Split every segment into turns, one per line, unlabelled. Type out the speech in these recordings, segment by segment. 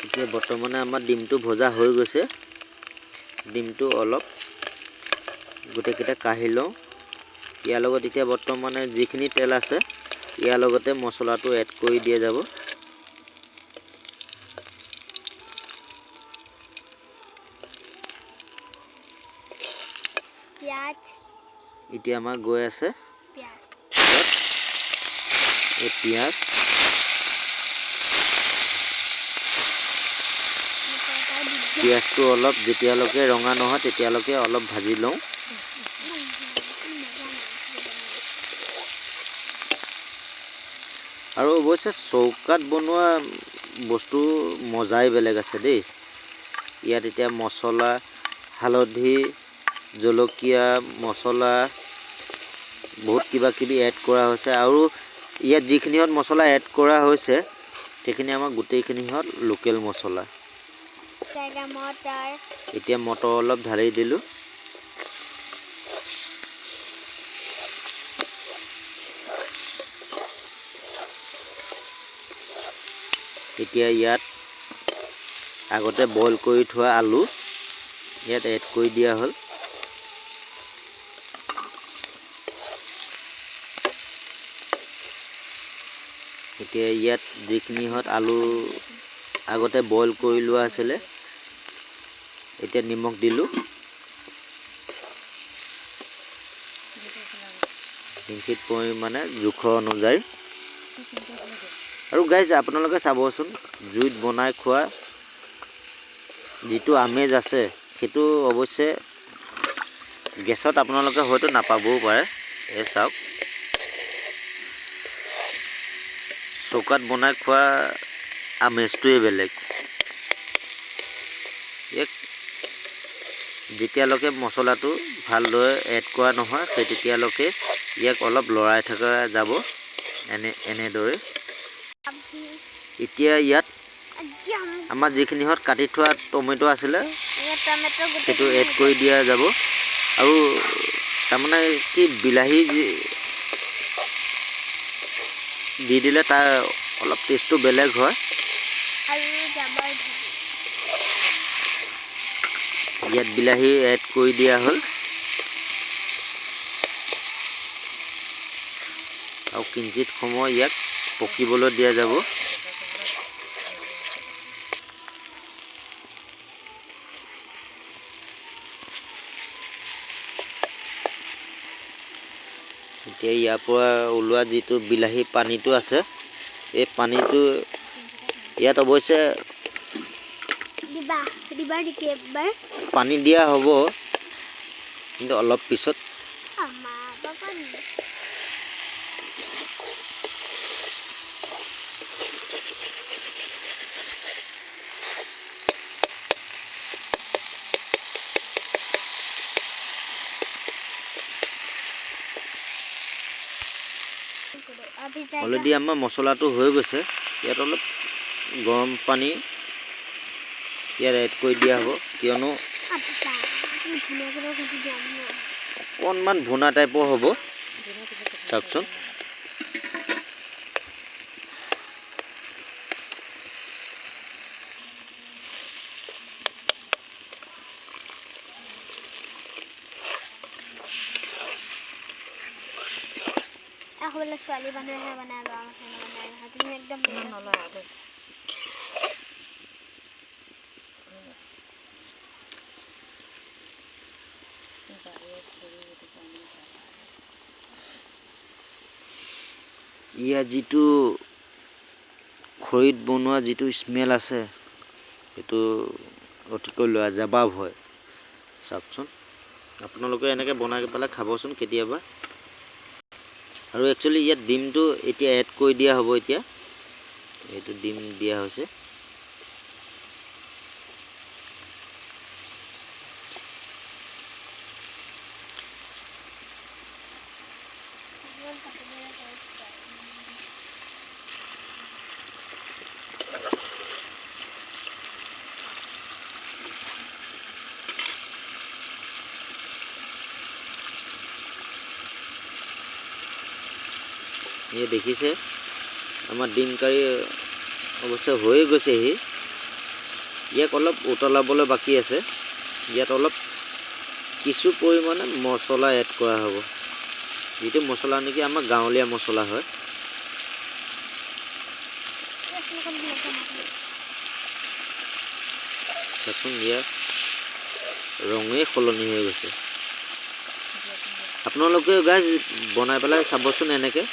এতিয়া বৰ্তমানে আমাৰ ডিমটো ভজা হৈ গৈছে। ডিমটো অলপ গোটেইকেইটা কাঢ়ি লওঁ। ইয়াৰ লগত এতিয়া বৰ্তমানে যিখিনি তেল আছে ইয়াৰ লগতে মছলাটো এড কৰি দিয়া যাব।
পিয়াজ
এতিয়া আমাৰ গৈ আছে এই পিয়াজ পিয়াজটো অলপ যেতিয়ালৈকে ৰঙা নহয় তেতিয়ালৈকে অলপ ভাজি লওঁ। আৰু অৱশ্যে চৌকাত বনোৱা বস্তু মজাই বেলেগ আছে দেই। ইয়াত এতিয়া মছলা, হালধি, জলকীয়া, মছলা বহুত কিবা কিবি এড কৰা হৈছে। আৰু ইয়াত যিখিনিহত মছলা এড কৰা হৈছে সেইখিনি আমাৰ গোটেইখিনিহত লোকেল মছলা। এতিয়া মটৰ অলপ ঢালি দিলোঁ। এতিয়া ইয়াত আগতে বইল কৰি থোৱা আলু ইয়াত এড কৰি দিয়া হ'ল। এতিয়া ইয়াত যিখিনিহত আলু আগতে বইল কৰি লোৱা আছিলে এতিয়া নিমখ দিলোঁ। কিঞ্চিত পৰিমাণে জোখৰ অনুযায়ী। আৰু গাইজ আপোনালোকে চাবচোন জুইত বনাই খোৱা যিটো আমেজ আছে সেইটো অৱশ্যে গেছত আপোনালোকে হয়তো নাপাবও পাৰে। এই চাওক চৌকাত বনাই খোৱা আমেজটোৱে বেলেগ। এক যেতিয়ালৈকে মছলাটো ভালদৰে এড কৰা নহয় সেই তেতিয়ালৈকে ইয়াক অলপ লৰাই থকা যাব এনেদৰে। এতিয়া ইয়াত আমাৰ যিখিনিহত কাটি থোৱা টমেটো আছিলে সেইটো এড কৰি দিয়া যাব। আৰু তাৰমানে কি বিলাহী দি দিলে তাৰ অলপ টেষ্টটো বেলেগ হয়। ইয়াত বিলাহী এড কৰি দিয়া হ'ল। আৰু কিঞ্চিত সময় ইয়াক পকিবলৈ দিয়া যাব। এতিয়া ইয়াৰ পৰা ওলোৱা যিটো বিলাহী পানীটো আছে এই পানীটো ইয়াত অৱশ্যে পানী দিয়া হ'ব, কিন্তু অলপ পিছত। অলৰেডি আমাৰ মছলাটো হৈ গৈছে। ইয়াত অলপ গৰম পানী ইয়াত এড কৰি দিয়া হ'ব, কিয়নো অকণমান ভুনা টাইপৰ হ'ব। চাওকচোন
ছোৱালী মানুহে বনাই ল'ৰা মানুহে বনাই নহয়। তুমি একদম নলয় আৰু
ইয়াত যিটো খৰিত বনোৱা যিটো স্মেল আছে সেইটো অতিকৈ লাজবাব হয়। চাওকচোন আপোনালোকে এনেকৈ বনাই পেলাই খাবচোন কেতিয়াবা। আৰু একচুৱেলি ইয়াত ডিমটো এতিয়া এড কৰি দিয়া হ'ব। এতিয়া এইটো ডিম দিয়া হৈছে। এই দেখিছে আমাৰ ডিম কাৰী অৱশ্যে হৈয়ে গৈছেহি। ইয়াক অলপ উতলাবলৈ বাকী আছে। ইয়াত অলপ কিছু পৰিমাণে মছলা এড কৰা হ'ব, যিটো মছলা নেকি আমাৰ গাঁৱলীয়া মছলা হয়। দেখোন ইয়াৰ ৰঙেই সলনি হৈ গৈছে। আপোনালোকে গাইজ বনাই পেলাই চাবচোন এনেকৈ।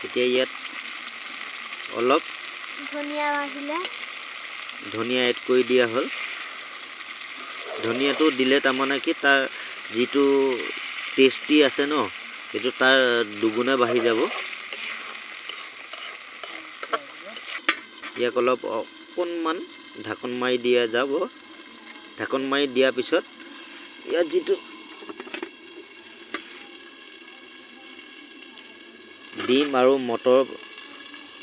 এতিয়া ইয়াত অলপ ধনিয়া এড কৰি দিয়া হ'ল। ধনিয়াটো দিলে তাৰমানে কি তাৰ যিটো টেষ্টি আছে ন, সেইটো তাৰ দুগুণে বাঢ়ি যাব। ইয়াক অলপ অকণমান ঢাকন মাৰি দিয়া যাব। ঢাকন মাৰি দিয়াৰ পিছত ইয়াত যিটো ডিম আৰু মটৰ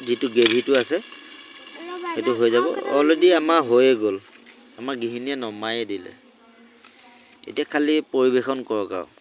যিটো গ্ৰেভিটো আছে সেইটো হৈ যাব। অলৰেডি আমাৰ হৈয়ে গ'ল, আমাৰ গৃহিণীয়ে নমায়ে দিলে। এতিয়া খালি পৰিৱেশন কৰক আৰু।